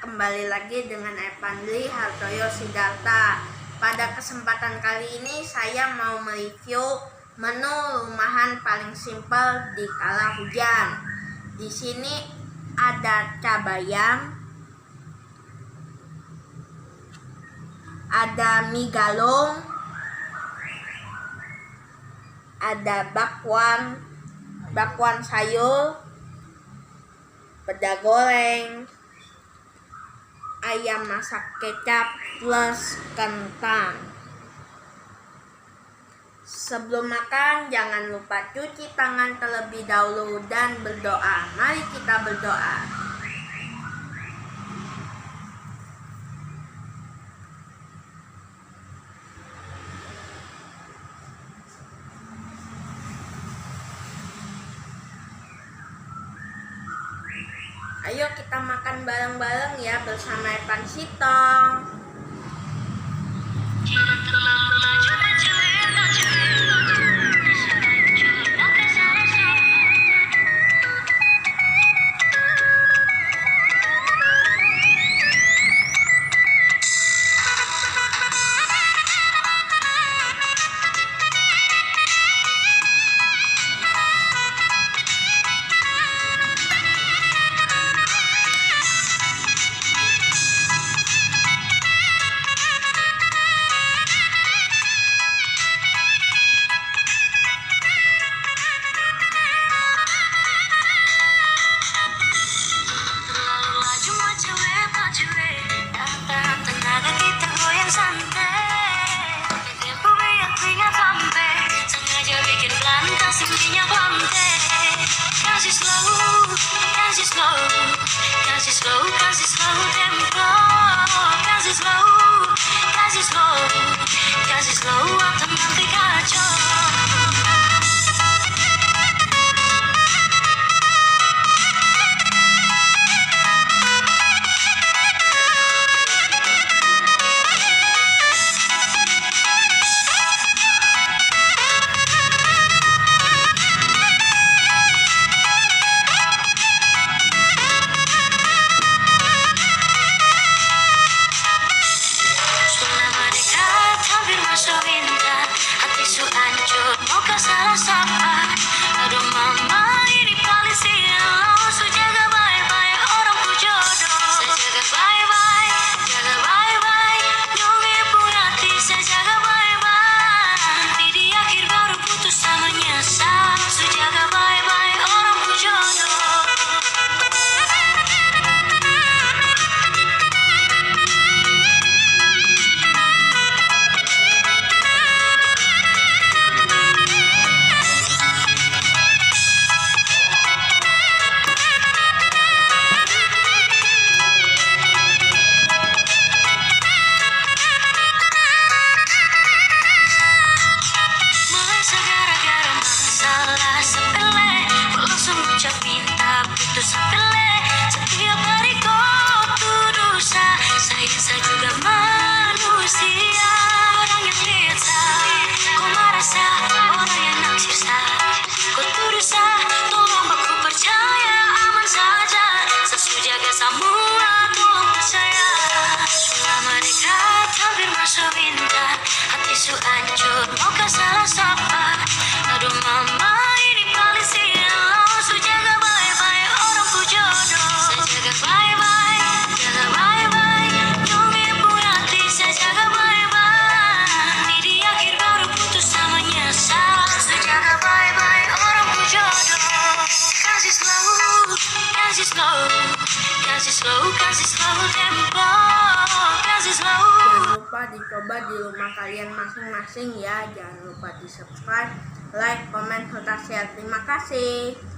kembali lagi dengan Epandri Hartoyo Sidarta. Pada kesempatan kali ini saya mau mereview menu rumahan paling simpel di kala hujan. Di sini ada cabayam, ada mie galung, ada bakwan sayur, peda goreng, ayam masak kecap plus kentang. Sebelum makan, jangan lupa cuci tangan terlebih dahulu dan berdoa. Mari kita berdoa. Ayo kita makan bareng-bareng ya bersama Epan Sitong. Jangan lupa dicoba di rumah kalian masing-masing ya. Jangan lupa di subscribe, like, komen, serta share. Terima kasih.